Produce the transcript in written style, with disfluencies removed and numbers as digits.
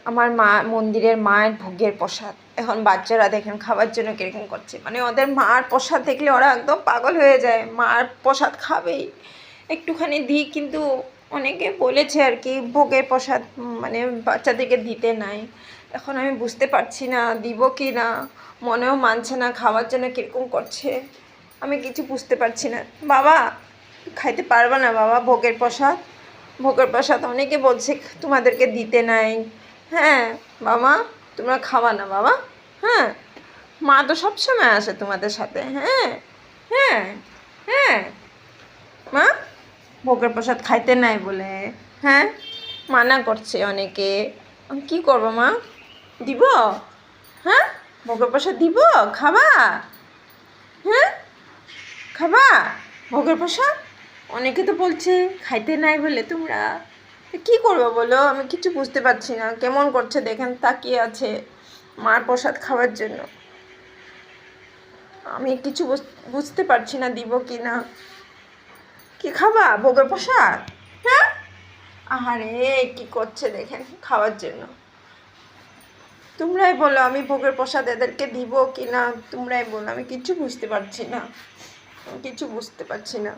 আমার মা মন্দিরের মায়ের ভোগের প্রসাদ। এখন বাচ্চারা দেখেন খাবার জন্য কীরকম করছে, মানে ওদের মার প্রসাদ দেখলে ওরা একদম পাগল হয়ে যায়, মার প্রসাদ খাবেই। একটুখানি দিই, কিন্তু অনেকে বলেছে আর কি ভোগের প্রসাদ মানে বাচ্চাদেরকে দিতে নাই। এখন আমি বুঝতে পারছি না দিব কি না, মনেও মানছে না, খাওয়ার জন্য কীরকম করছে, আমি কিছু বুঝতে পারছি না। বাবা খাইতে পারবে না বাবা ভোগের প্রসাদ? ভোগের প্রসাদ অনেকে বলছে তোমাদেরকে দিতে নাই। হ্যাঁ বাবা, তোমরা খাওয়া না বাবা। হ্যাঁ, মা তো সবসময় আসে তোমাদের সাথে। হ্যাঁ হ্যাঁ হ্যাঁ মা, ভোগের প্রসাদ খাইতে নাই বলে হ্যাঁ মানা করছে অনেকে। আমি কী করবো মা? দিব? হ্যাঁ, ভোগের প্রসাদ দিব, খাবা? হ্যাঁ খাবা ভোগের প্রসাদ? অনেকে তো বলছে খাইতে নাই বলে তোমরা। কী করবো বলো, আমি কিছু বুঝতে পারছি না। কেমন করছে দেখেন, তাকিয়ে আছে মার প্রসাদ খাওয়ার জন্য। আমি কিছু বুঝতে পারছি না দিব কি না। কি খাবা ভোগের প্রসাদ? হ্যাঁ, আহারে কি করছে দেখেন খাওয়ার জন্য। তোমরাই বলো আমি ভোগের প্রসাদ এদেরকে দিব কি না, তোমরাই বলো। আমি কিছু বুঝতে পারছি না, কিছু বুঝতে পারছি না।